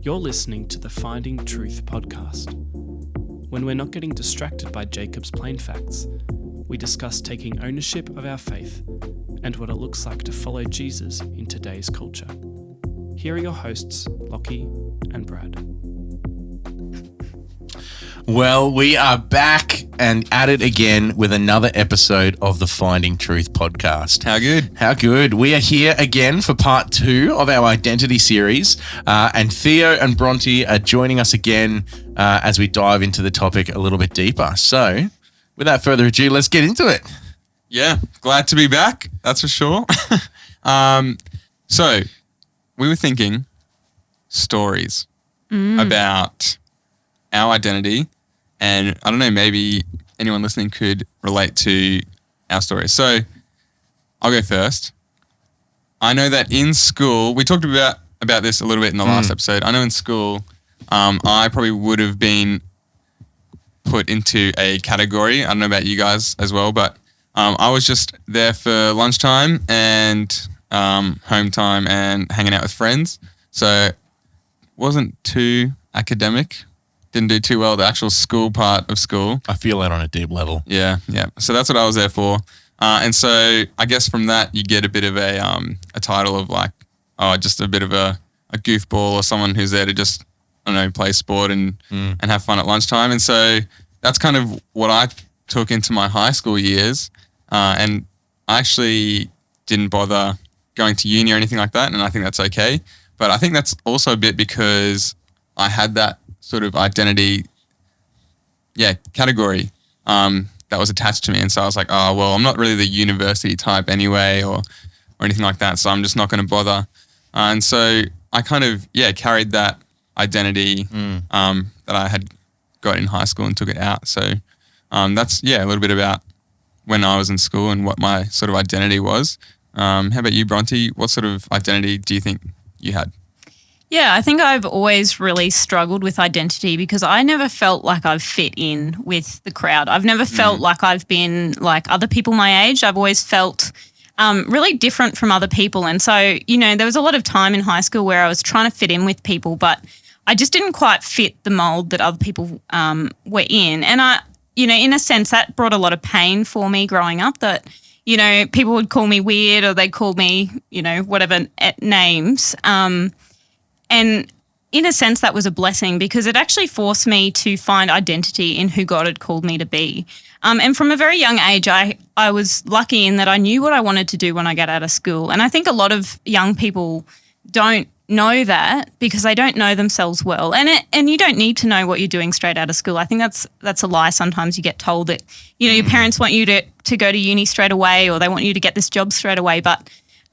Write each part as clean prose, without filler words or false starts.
You're listening to the Finding Truth podcast. When we're not getting distracted by Jacob's plain facts, we discuss taking ownership of our faith and what it looks like to follow Jesus in today's culture. Here are your hosts, Lockie and Brad. Well, we are back and at it again with another episode of the Finding Truth podcast. How good? How good. We are here again for part 2 of our identity series, and Theo and Bronte are joining us again as we dive into the topic a little bit deeper. So, without further ado, let's get into it. Yeah, glad to be back, that's for sure. So, we were thinking stories about our identity, and I don't know, maybe anyone listening could relate to our story. So I'll go first. I know that in school, we talked about this a little bit in the last episode. I know in school, I probably would have been put into a category. I don't know about you guys as well, but I was just there for lunchtime and home time and hanging out with friends. So wasn't too academic. Didn't do too well at the actual school part of school. I feel that on a deep level. Yeah. So that's what I was there for. And so I guess from that you get a bit of a title of like, just a bit of a goofball or someone who's there to just, I don't know, play sport and have fun at lunchtime. And so that's kind of what I took into my high school years. And I actually didn't bother going to uni or anything like that. And I think that's okay. But I think that's also a bit because I had that sort of identity, category that was attached to me. And so I was like, I'm not really the university type anyway or anything like that. So I'm just not going to bother. And so I kind of, carried that identity that I had got in high school and took it out. So that's, a little bit about when I was in school and what my sort of identity was. How about you, Bronte? What sort of identity do you think you had? Yeah, I think I've always really struggled with identity because I never felt like I've fit in with the crowd. I've never felt like I've been like other people my age. I've always felt really different from other people. And so, there was a lot of time in high school where I was trying to fit in with people, but I just didn't quite fit the mold that other people were in. And I, in a sense, that brought a lot of pain for me growing up that, people would call me weird or they'd call me, whatever names. And in a sense, that was a blessing because it actually forced me to find identity in who God had called me to be. And from a very young age, I was lucky in that I knew what I wanted to do when I got out of school. And I think a lot of young people don't know that because they don't know themselves well. And you don't need to know what you're doing straight out of school. I think that's a lie. Sometimes you get told that, your parents want you to go to uni straight away or they want you to get this job straight away. But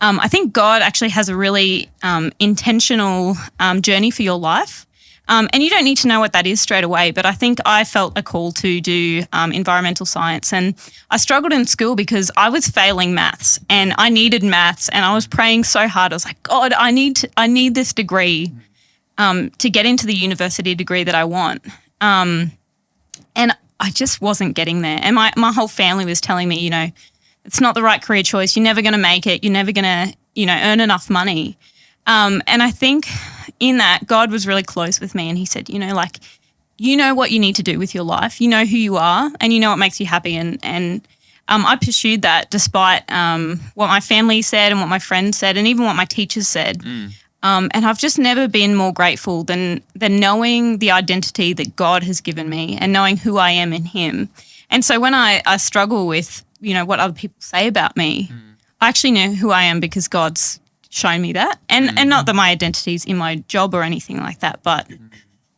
I think God actually has a really intentional journey for your life. And you don't need to know what that is straight away, but I think I felt a call to do environmental science. And I struggled in school because I was failing maths and I needed maths and I was praying so hard. I was like, God, I need this degree to get into the university degree that I want. And I just wasn't getting there. And my whole family was telling me, it's not the right career choice. You're never going to make it. You're never going to, earn enough money. And I think in that, God was really close with me and he said, you know what you need to do with your life. You know who you are and you know what makes you happy. And I pursued that despite what my family said and what my friends said and even what my teachers said. And I've just never been more grateful than knowing the identity that God has given me and knowing who I am in him. And so when I struggle with, what other people say about me, I actually know who I am because God's shown me that. And not that my identity's in my job or anything like that, but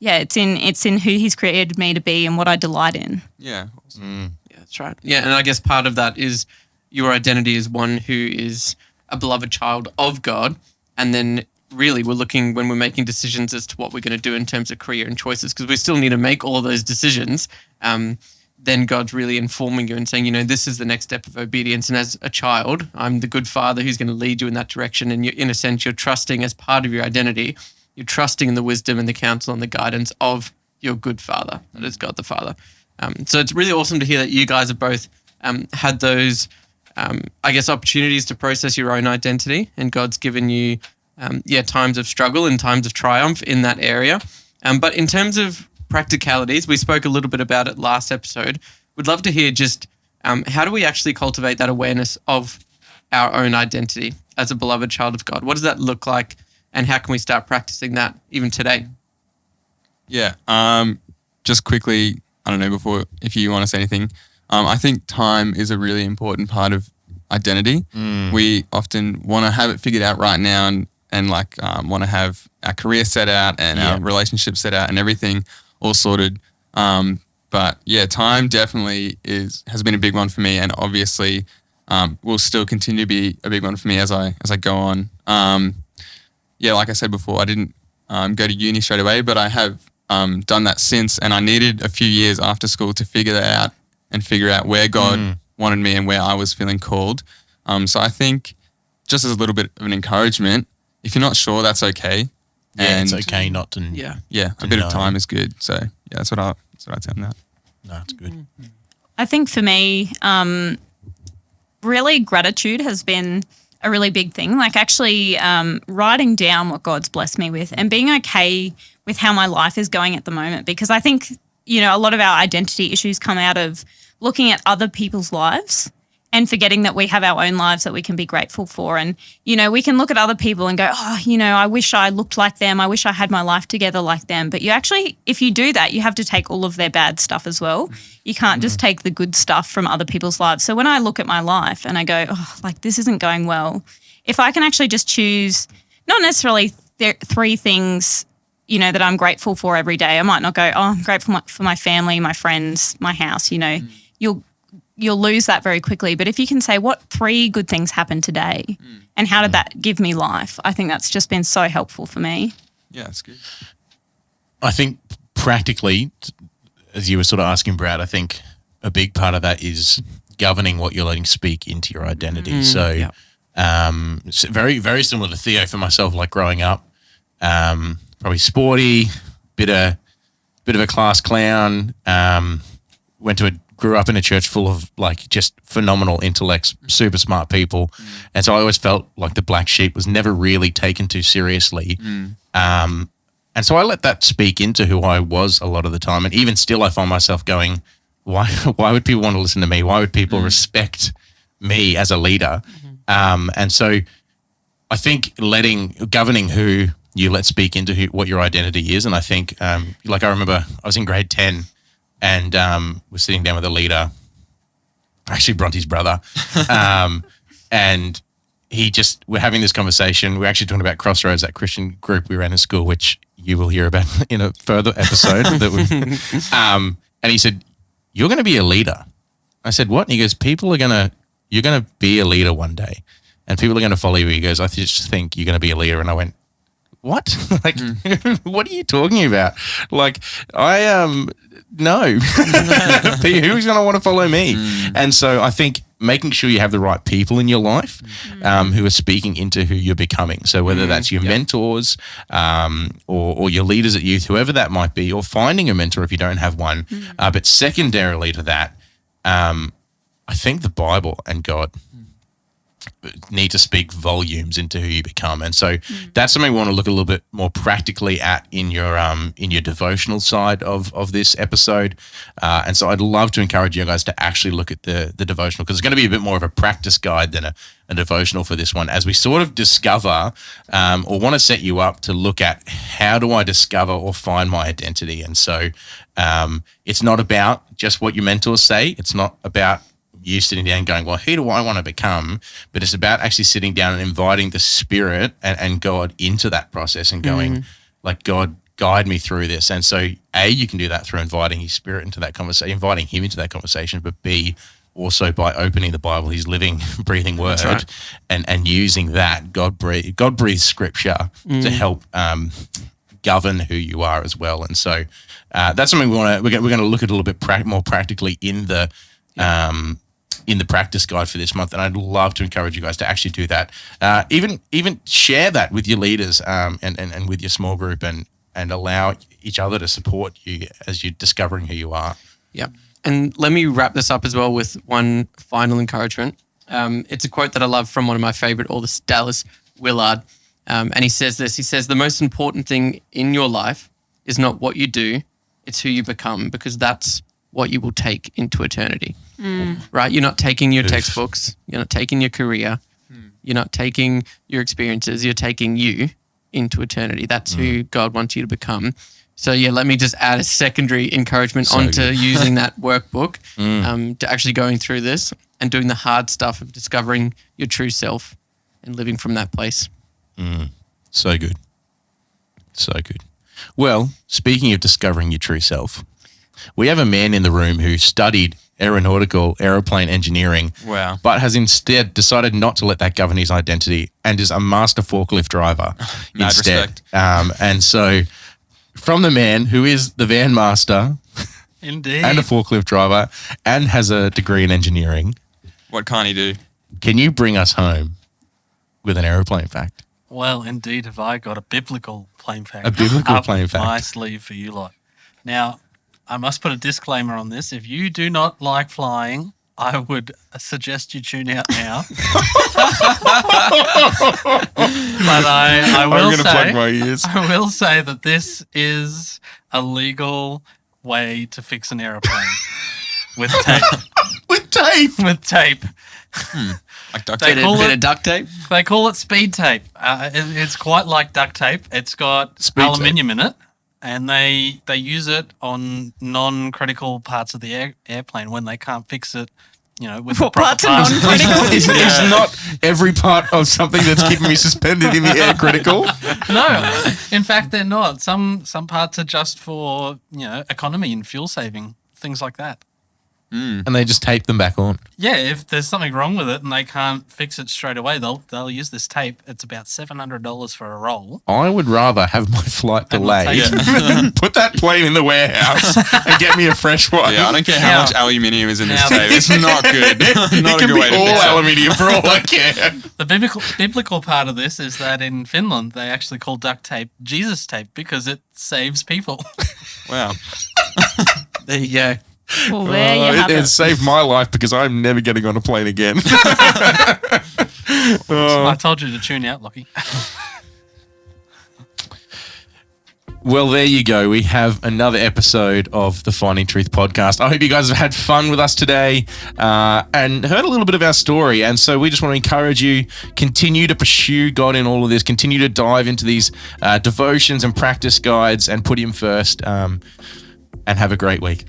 it's in who he's created me to be and what I delight in. Yeah. Awesome. Yeah, that's right. Yeah, and I guess part of that is your identity is one who is a beloved child of God. And then really we're looking when we're making decisions as to what we're going to do in terms of career and choices, because we still need to make all of those decisions. Then God's really informing you and saying, this is the next step of obedience. And as a child, I'm the good father who's going to lead you in that direction. And in a sense, you're trusting as part of your identity, you're trusting in the wisdom and the counsel and the guidance of your good father, that is God the Father. So it's really awesome to hear that you guys have both had those, opportunities to process your own identity, and God's given you times of struggle and times of triumph in that area. But in terms of practicalities, we spoke a little bit about it last episode. We'd love to hear just how do we actually cultivate that awareness of our own identity as a beloved child of God? What does that look like, and how can we start practicing that even today? Yeah. Just quickly, I don't know, before, if you want to say anything, I think time is a really important part of identity. We often want to have it figured out right now and want to have our career set out and our relationship set out and everything all sorted. But yeah, time definitely has been a big one for me, and obviously will still continue to be a big one for me as I go on. Like I said before, I didn't go to uni straight away, but I have done that since, and I needed a few years after school to figure that out and figure out where God wanted me and where I was feeling called. So I think, just as a little bit of an encouragement, if you're not sure, that's okay. Yeah, and it's okay not to. A bit of time is good. So yeah, that's what I'd say on that. No, it's good. I think for me, really gratitude has been a really big thing. Like actually writing down what God's blessed me with and being okay with how my life is going at the moment. Because I think, a lot of our identity issues come out of looking at other people's lives and forgetting that we have our own lives that we can be grateful for. And, we can look at other people and go, I wish I looked like them. I wish I had my life together like them. But you actually, if you do that, you have to take all of their bad stuff as well. You can't just take the good stuff from other people's lives. So when I look at my life and I go, this isn't going well, if I can actually just choose not necessarily three things, that I'm grateful for every day. I might not go, I'm grateful for my family, my friends, my house, You'll lose that very quickly. But if you can say, what 3 good things happened today and how did that give me life? I think that's just been so helpful for me. Yeah, that's good. I think practically, as you were sort of asking, Brad, I think a big part of that is governing what you're letting speak into your identity. It's very, very similar to Theo for myself, like growing up, probably sporty, bit of a class clown, grew up in a church full of just phenomenal intellects, super smart people. And so I always felt like the black sheep was never really taken too seriously. And so I let that speak into who I was a lot of the time. And even still I find myself going, why would people want to listen to me? Why would people respect me as a leader? And so I think governing who you let speak into what your identity is. And I think, I remember I was in grade 10 and was sitting down with a leader, actually Bronte's brother, and we're having this conversation. We're actually talking about Crossroads, that Christian group we ran in school, which you will hear about in a further episode. And he said, "You're going to be a leader." I said, "What?" And he goes, you're going to be a leader one day, and people are going to follow you." He goes, "I just think you're going to be a leader." And I went, "What? What are you talking about?" No. Who's going to want to follow me? And so I think making sure you have the right people in your life who are speaking into who you're becoming. So whether that's your mentors or your leaders at youth, whoever that might be, or finding a mentor if you don't have one. But secondarily to that, I think the Bible and God need to speak volumes into who you become. And so that's something we want to look a little bit more practically at in your devotional side of this episode. And so I'd love to encourage you guys to actually look at the devotional, because it's going to be a bit more of a practice guide than a devotional for this one, as we sort of discover or want to set you up to look at how do I discover or find my identity. And so it's not about just what your mentors say. It's not about you sitting down going, well, who do I want to become? But it's about actually sitting down and inviting the Spirit and God into that process and going, God, guide me through this. And so you can do that through inviting His Spirit into that conversation, inviting Him into that conversation, but B, also by opening the Bible, His living, breathing word, and using that. God breathes Scripture to help govern who you are as well. And so that's something we're going to look at a little bit more practically in the practice guide for this month, and I'd love to encourage you guys to actually do that. Even share that with your leaders and with your small group, and allow each other to support you as you're discovering who you are. Yeah, and let me wrap this up as well with one final encouragement. It's a quote that I love from one of my favorite authors, Dallas Willard, And he says this. He says, the most important thing in your life is not what you do, it's who you become, because that's what you will take into eternity. Right? You're not taking your textbooks. You're not taking your career. You're not taking your experiences. You're taking you into eternity. That's who God wants you to become. So yeah, let me just add a secondary encouragement onto using that workbook, to actually going through this and doing the hard stuff of discovering your true self and living from that place. So good. So good. Well, speaking of discovering your true self, we have a man in the room who studied aeroplane engineering, but has instead decided not to let that govern his identity and is a master forklift driver instead. And so from the man who is the van master Indeed. and a forklift driver and has a degree in engineering, What can't he do? can you bring us home with an aeroplane fact? Well, indeed, have I got a biblical plane fact. A biblical up plane fact. my sleeve for you lot. Now, I must put a disclaimer on this. If you do not like flying, I would suggest you tune out now. But I will I'm going to say, plug my ears. I will say that this is a legal way to fix an aeroplane with tape. With tape. With tape. Like duct They tape? call Bit it- of duct tape. They call it speed tape. It's quite like duct tape. It's got Speed tape. aluminium in it, and they use it on non-critical parts of the airplane when they can't fix it, with the What proper parts are parts. non-critical? Is not every part of something that's keeping me suspended in the air critical? No, in fact, they're not. Some parts are just for economy and fuel saving, things like that. And they just tape them back on. Yeah, if there's something wrong with it and they can't fix it straight away, they'll use this tape. It's about $700 for a roll. I would rather have my flight And delayed we'll take than put that plane in the warehouse and get me a fresh one. Yeah, I don't care how Now- much aluminium is in this now- tape. It's not good. It Not a can good be way to all fix it. aluminium for all I care. The biblical part of this is that in Finland, they actually call duct tape Jesus tape because it saves people. Wow. There you go. Well, there you have It it. saved my life because I'm never getting on a plane again. I told you to tune out, Lockie. Well, there you go. We have another episode of the Finding Truth podcast. I hope you guys have had fun with us today and heard a little bit of our story. And so we just want to encourage you, continue to pursue God in all of this, continue to dive into these devotions and practice guides and put Him first, and have a great week.